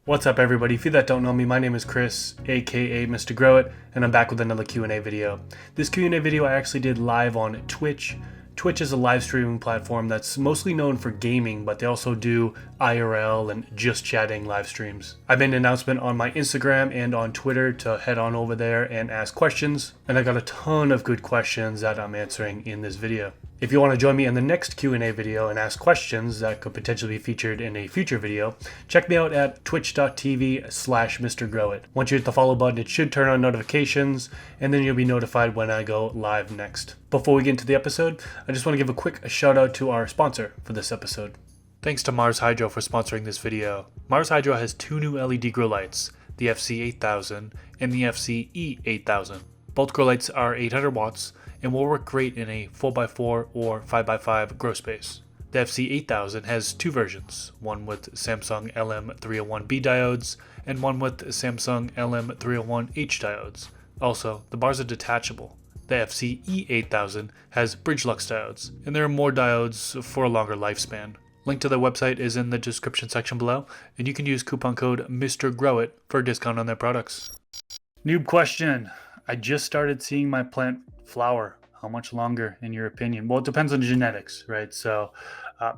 What's up, everybody? If you that don't know me, my name is Chris, aka Mr. Grow It, and I'm back with another Q&A video. This Q&A video I actually did live on Twitch. Twitch is a live streaming platform that's mostly known for gaming, but they also do IRL and just chatting live streams. I made an announcement on my Instagram and on Twitter to head on over there and ask questions, and I got a ton of good questions that I'm answering in this video. If you want to join me in the next Q&A video and ask questions that could potentially be featured in a future video, check me out at twitch.tv/MrGrowIt. Once you hit the follow button, it should turn on notifications, and then you'll be notified when I go live next. Before we get into the episode, I just want to give a quick shout out to our sponsor for this episode. Thanks to Mars Hydro for sponsoring this video. Mars Hydro has two new LED grow lights, the FC8000 and the FCE8000. Both grow lights are 800 watts and will work great in a 4x4 or 5x5 grow space. The FC8000 has two versions, one with Samsung LM301B diodes and one with Samsung LM301H diodes. Also, the bars are detachable. The FCE8000 has bridge-lux diodes, and there are more diodes for a longer lifespan. Link to their website is in the description section below, and you can use coupon code MrGrowIt for a discount on their products. Noob question. I just started seeing my plant flower. How much longer, in your opinion? Well, it depends on genetics, right? So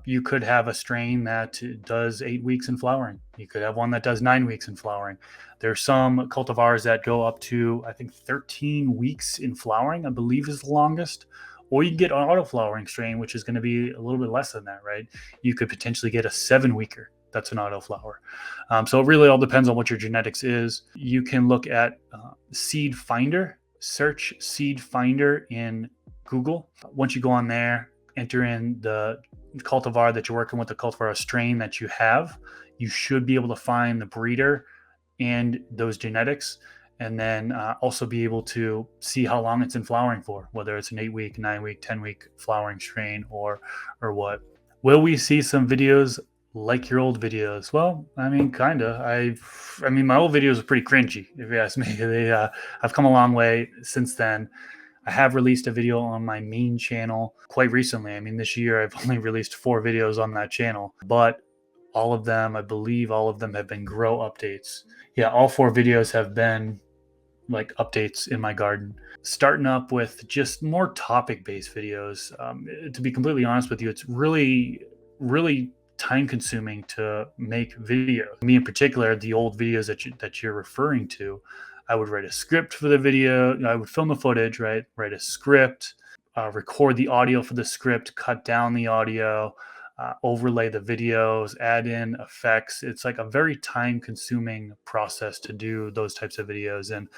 you could have a strain that does 8 weeks in flowering. You could have one that does 9 weeks in flowering. There's some cultivars that go up to, I think, 13 weeks in flowering, I believe is the longest. Or you can get an auto flowering strain, which is going to be a little bit less than that, right? You could potentially get a 7-weeker. That's an auto flower. So it really all depends on what your genetics is. You can look at Seed Finder. Search Seed Finder in Google. Once you go on there, enter in the cultivar that you're working with, the cultivar strain that you have. You should be able to find the breeder and those genetics, and then also be able to see how long it's in flowering for, whether it's an 8-week, 9-week, 10-week flowering strain or what. Will we see some videos like your old videos? Well, I mean, kinda. I mean, my old videos are pretty cringy, if you ask me. I've come a long way since then. I have released a video on my main channel quite recently. I mean, this year I've only released 4 videos on that channel, but all of them, I believe all of them have been grow updates. Yeah, all 4 videos have been like updates in my garden. Starting up with just more topic-based videos. To be completely honest with you, it's really time consuming to make videos. Me in particular, the old videos that you're referring to, I would write a script for the video. I would film the footage, right? Write a script, record the audio for the script, cut down the audio, overlay the videos, add in effects. It's like a very time consuming process to do those types of videos. And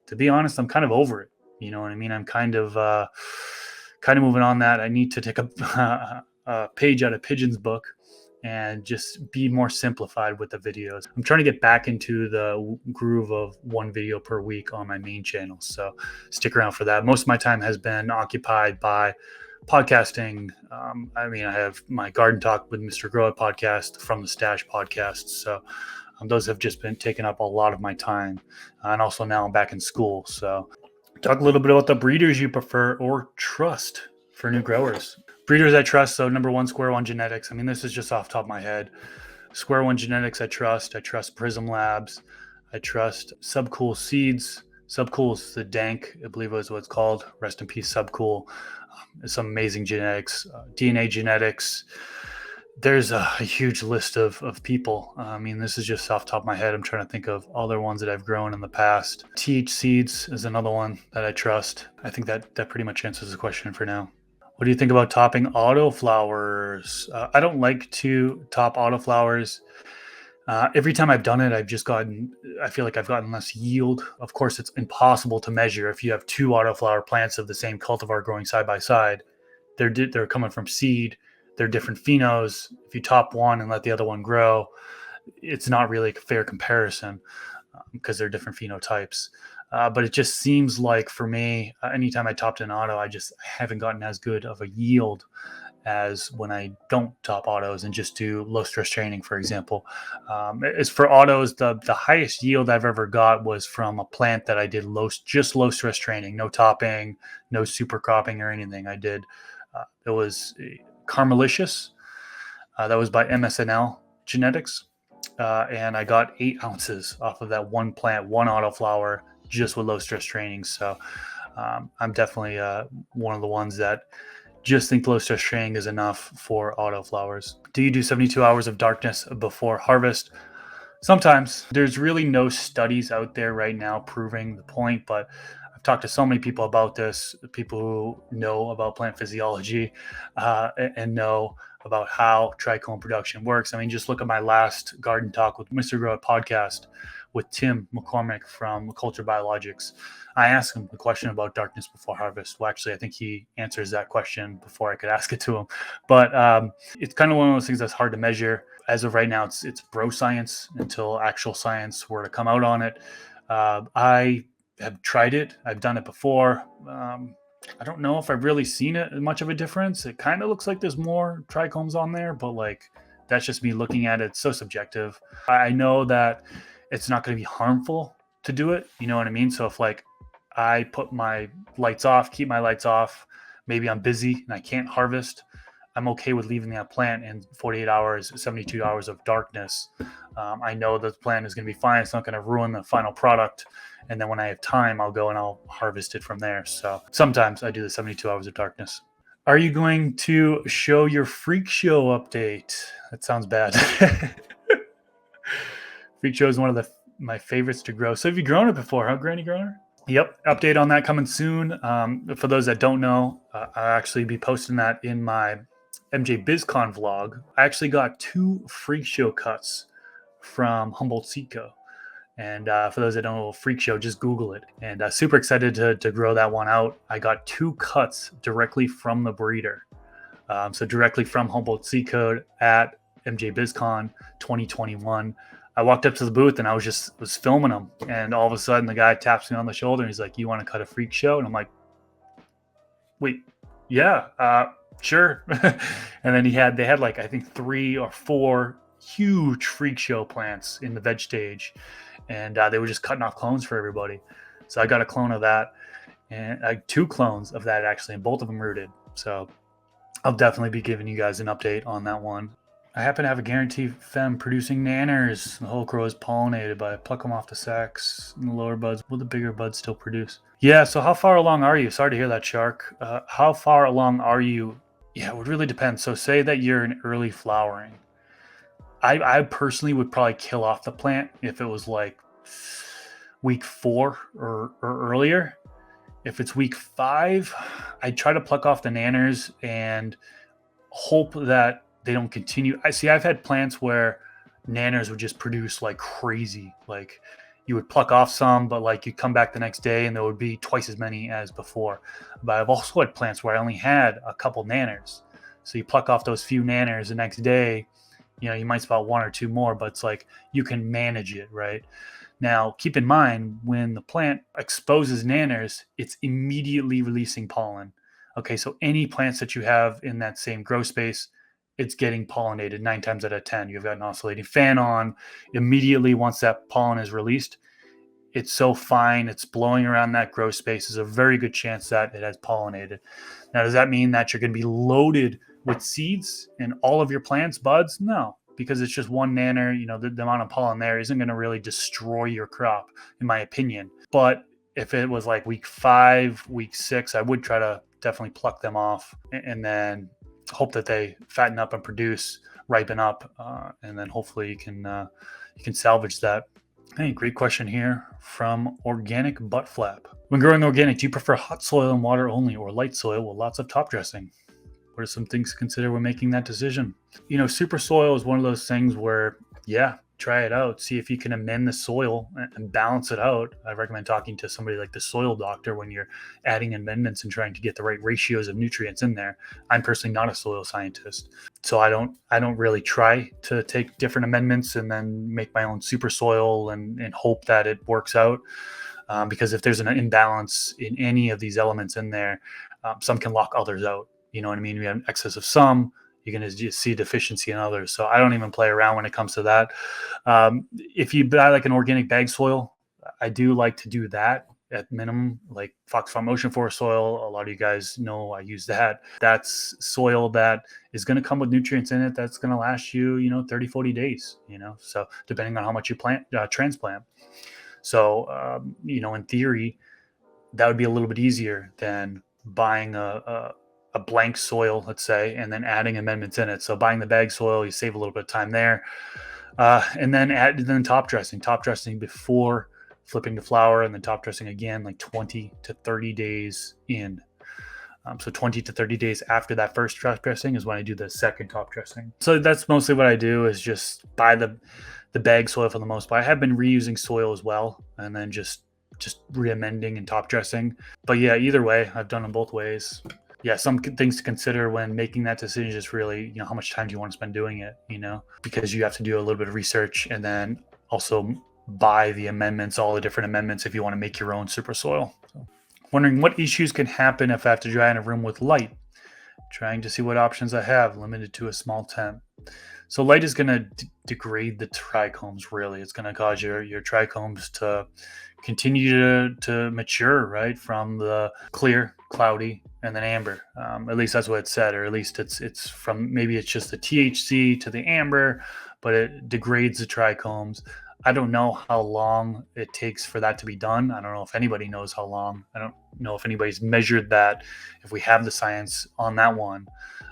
to be honest, I'm kind of over it. You know what I mean? I'm kind of moving on that. I need to take a page out of Pigeon's book and just be more simplified with the videos. I'm trying to get back into the groove of 1 video per week on my main channel. So stick around for that. Most of my time has been occupied by podcasting. I mean, I have my Garden Talk with Mr. Grow It podcast, From the Stash podcast. So those have just been taking up a lot of my time. And also now I'm back in school. So talk a little bit about the breeders you prefer or trust for new growers. Breeders I trust, so number 1, Square One Genetics. I mean, this is just off the top of my head. Square One Genetics I trust. I trust Prism Labs. I trust Subcool Seeds. Subcool is the Dank, I believe is what it's called. Rest in peace, Subcool. Some amazing genetics. DNA Genetics. There's a huge list of people. I mean, this is just off the top of my head. I'm trying to think of other ones that I've grown in the past. TH Seeds is another one that I trust. I think that pretty much answers the question for now. What do you think about topping autoflowers? I don't like to top autoflowers. Every time I've done it, I feel like I've gotten less yield. Of course, it's impossible to measure if you have 2 autoflower plants of the same cultivar growing side by side. They're coming from seed. They're different phenos. If you top one and let the other one grow, it's not really a fair comparison because they're different phenotypes. But it just seems like for me, anytime I topped an auto, I haven't gotten as good of a yield as when I don't top autos and just do low stress training, for example. As for autos, the highest yield I've ever got was from a plant that I did low stress training, no topping, no super cropping or anything. I did. It was Carmelicious. That was by MSNL Genetics. and I got 8 ounces off of that one plant, one autoflower, just with low stress training. So I'm definitely one of the ones that just think low stress training is enough for autoflowers. Do you do 72 hours of darkness before harvest? Sometimes. There's really no studies out there right now proving the point, but I've talked to so many people about this, people who know about plant physiology and know about how trichome production works. I mean, just look at my last garden talk with Mr. Grow podcast with Tim McCormick from Culture Biologics. I asked him a question about darkness before harvest. Well, actually, I think he answers that question before I could ask it to him. But it's kind of one of those things that's hard to measure. As of right now, it's bro science until actual science were to come out on it. I have tried it. I've done it before. I don't know if I've really seen it much of a difference. It kind of looks like there's more trichomes on there, but like that's just me looking at it. It's so subjective. I know that it's not going to be harmful to do it. You know what I mean? So if like I put my lights off, keep my lights off, maybe I'm busy and I can't harvest, I'm okay with leaving that plant in 48 hours, 72 hours of darkness. I know the plant is going to be fine. It's not going to ruin the final product. And then when I have time, I'll go and I'll harvest it from there. So sometimes I do the 72 hours of darkness. Are you going to show your freak show update? That sounds bad. Freak show is one of my favorites to grow. So have you grown it before, huh, Granny Grower? Yep, update on that coming soon. For those that don't know, I'll actually be posting that in my MJ BizCon vlog. I actually got 2 freak show cuts from Humboldt Seed Co. And for those that don't know, freak show, just Google it. And super excited to grow that one out. I got 2 cuts directly from the breeder. So directly from Humboldt Seed Co. at MJ BizCon 2021. I walked up to the booth and I was filming them. And all of a sudden the guy taps me on the shoulder and he's like, "You want to cut a freak show?" And I'm like, "Wait, yeah, sure." And then they had like, I think 3 or 4 huge freak show plants in the veg stage. And they were just cutting off clones for everybody. So I got a clone of that and 2 clones of that actually, and both of them rooted. So I'll definitely be giving you guys an update on that one. I happen to have a guaranteed fem producing nanners. The whole crow is pollinated, but I pluck them off the sacs and the lower buds. Will the bigger buds still produce? Yeah, so how far along are you? Sorry to hear that, Shark. How far along are you? Yeah, it would really depend. So say that you're in early flowering. I personally would probably kill off the plant if it was like week 4 or earlier. If it's week 5, I'd try to pluck off the nanners and hope that they don't continue. I've had plants where nanners would just produce like crazy. Like you would pluck off some, but like you'd come back the next day and there would be twice as many as before. But I've also had plants where I only had a couple nanners. So you pluck off those few nanners the next day, you might spot 1 or 2 more, but it's like you can manage it, right? Now, keep in mind, when the plant exposes nanners, it's immediately releasing pollen. Okay, so any plants that you have in that same grow space, it's getting pollinated 9 times out of 10. You've got an oscillating fan on. Immediately, once that pollen is released, it's so fine, it's blowing around that grow space. There's a very good chance that it has pollinated. Now, does that mean that you're going to be loaded with seeds in all of your plants, buds? No, because it's just one nanner. The amount of pollen there isn't going to really destroy your crop, in my opinion. But if it was like week 5, week 6, I would try to definitely pluck them off and then hope that they fatten up and produce, ripen up, and then hopefully you can salvage that. Hey, great question here from Organic Butt Flap. When growing organic, do you prefer hot soil and water only or light soil with lots of top dressing? What are some things to consider when making that decision? Super soil is one of those things where, yeah, try it out. See if you can amend the soil and balance it out. I recommend talking to somebody like the soil doctor when you're adding amendments and trying to get the right ratios of nutrients in there. I'm personally not a soil scientist, so I don't really try to take different amendments and then make my own super soil and hope that it works out. Because if there's an imbalance in any of these elements in there, some can lock others out. You know what I mean? We have excess of some, you're going to just see deficiency in others. So I don't even play around when it comes to that. If you buy like an organic bag soil, I do like to do that at minimum, like Fox Farm Ocean Forest soil. A lot of you guys know I use that. That's soil that is going to come with nutrients in it that's going to last you, 30, 40 days, so depending on how much you transplant. So, in theory, that would be a little bit easier than buying a blank soil, let's say, and then adding amendments in it. So buying the bag soil, you save a little bit of time there. And then top dressing before flipping to flower, and then top dressing again like 20 to 30 days in. So 20 to 30 days after that first top dressing is when I do the second top dressing. So that's mostly what I do, is just buy the bag soil for the most part. I have been reusing soil as well, and then just re-amending and top dressing. But yeah, either way, I've done them both ways. Yeah, some things to consider when making that decision is really, how much time do you want to spend doing it, because you have to do a little bit of research and then also buy the amendments, all the different amendments, if you want to make your own super soil. So, wondering what issues can happen if I have to dry in a room with light. Trying to see what options I have, limited to a small temp. So light is going to degrade the trichomes, really. It's going to cause your trichomes to continue to mature, right, from the clear, cloudy, and then amber. At least that's what it said, or at least it's from, maybe it's just the THC to the amber, but it degrades the trichomes. I don't know how long it takes for that to be done. I don't know if anybody knows how long. I don't know if anybody's measured that, if we have the science on that one.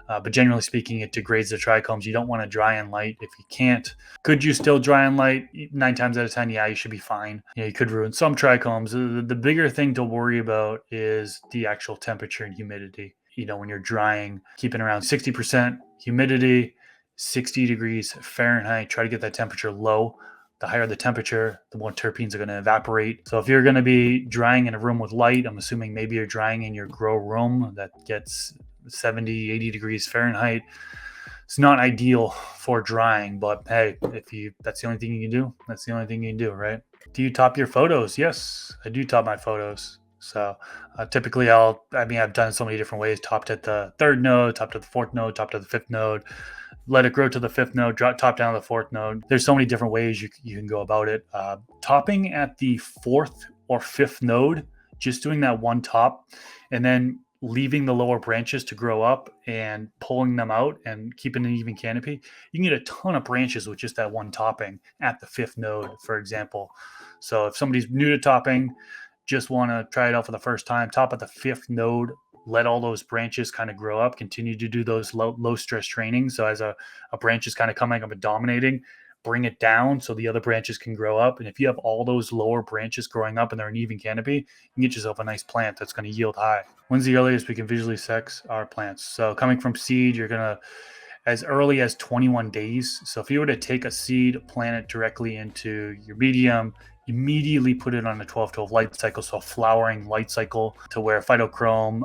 But generally speaking, it degrades the trichomes. You don't want to dry in light if you can't. Could you still dry in light? 9 times out of 10, yeah, you should be fine. You could ruin some trichomes. The bigger thing to worry about is the actual temperature and humidity. When you're drying, keeping around 60% humidity, 60 degrees Fahrenheit. Try to get that temperature low. The higher the temperature, the more terpenes are going to evaporate. So if you're going to be drying in a room with light, I'm assuming maybe you're drying in your grow room that gets 70, 80 degrees Fahrenheit. It's not ideal for drying, but hey, that's the only thing you can do, that's the only thing you can do, right? Do you top your photos? Yes, I do top my photos. So typically I've done so many different ways. Topped at the third node, topped at the fourth node, topped at the fifth node, let it grow to the fifth node, top down to the fourth node. There's so many different ways you can go about it. Topping at the fourth or fifth node, just doing that one top, and then leaving the lower branches to grow up and pulling them out and keeping an even canopy. You can get a ton of branches with just that one topping at the fifth node, for example. So if somebody's new to topping, just want to try it out for the first time, top at the fifth node, let all those branches kind of grow up, continue to do those low stress training. So as a branch is kind of coming up and dominating, bring it down so the other branches can grow up. And if you have all those lower branches growing up and they're an even canopy, you can get yourself a nice plant that's going to yield high. When's the earliest we can visually sex our plants? So coming from seed, you're going to, as early as 21 days. So if you were to take a seed, plant it directly into your medium, immediately put it on a 12-12 light cycle, so a flowering light cycle, to where phytochrome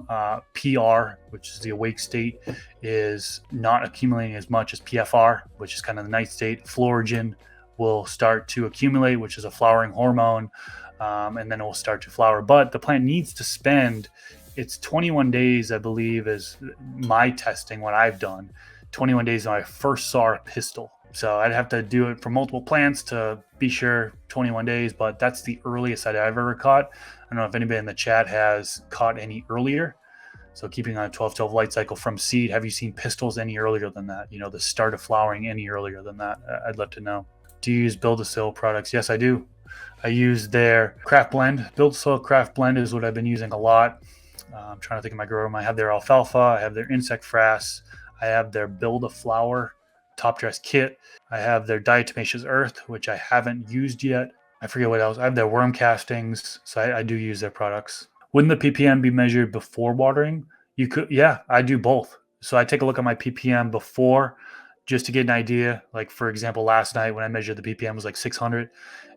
PR, which is the awake state, is not accumulating as much as PFR, which is kind of the night state. Florigen will start to accumulate, which is a flowering hormone, and then it will start to flower. But the plant needs to spend, it's 21 days, I believe, is my testing, what I've done. 21 days when I first saw a pistil. So I'd have to do it for multiple plants to be sure, 21 days, but that's the earliest I've ever caught. I don't know if anybody in the chat has caught any earlier. So keeping on a 12-12 light cycle from seed, have you seen pistils any earlier than that? The start of flowering any earlier than that? I'd love to know. Do you use Build-A-Soil products? Yes, I do. I use their craft blend. Build-A-Soil craft blend is what I've been using a lot. I'm trying to think of my grow room. I have their alfalfa. I have their insect frass. I have their Build-A-Flower top dress kit. I have their diatomaceous earth, which I haven't used yet. I forget what else. I have their worm castings, so I do use their products. Wouldn't the ppm be measured before watering? You could, yeah, I do both. So I take a look at my ppm before, just to get an idea. Like, for example, last night when I measured, the ppm was like 600.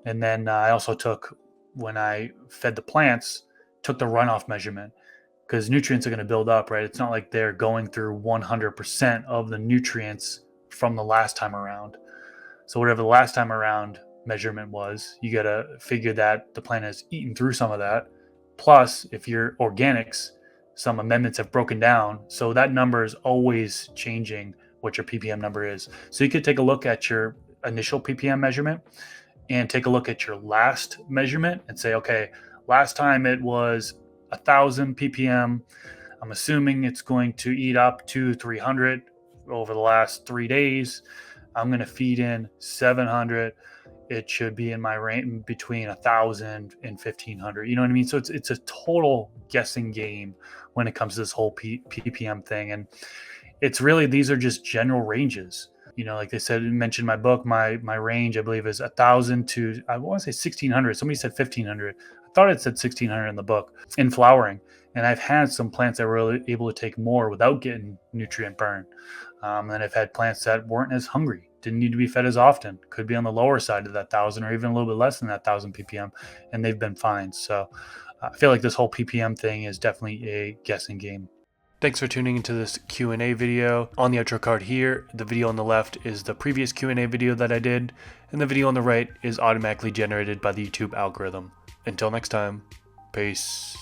And then I also took, when I fed the plants, took the runoff measurement, because nutrients are going to build up, right? It's not like they're going through 100% of the nutrients from the last time around. So whatever the last time around measurement was, you got to figure that the plant has eaten through some of that. Plus, if you're organics, some amendments have broken down. So that number is always changing what your ppm number is. So you could take a look at your initial ppm measurement and take a look at your last measurement and say, okay, Last time it was 1,000 ppm. I'm assuming it's going to eat up to 300 over the last 3 days. I'm going to feed in 700. It should be in my range between 1,000 and 1,500. You know what I mean? So it's a total guessing game when it comes to this whole ppm thing. And it's really, these are just general ranges. You know, like they said, mentioned in my book, my range, I believe, is 1,000 to, I want to say 1,600. Somebody said 1,500. I thought it said 1,600 in the book in flowering. And I've had some plants that were really able to take more without getting nutrient burn. And I've had plants that weren't as hungry, didn't need to be fed as often, could be on the lower side of that 1,000 or even a little bit less than that 1,000 ppm, and they've been fine. So I feel like this whole ppm thing is definitely a guessing game. Thanks for tuning into this Q&A video. On the outro card here, the video on the left is the previous Q&A video that I did, and the video on the right is automatically generated by the YouTube algorithm. Until next time, peace.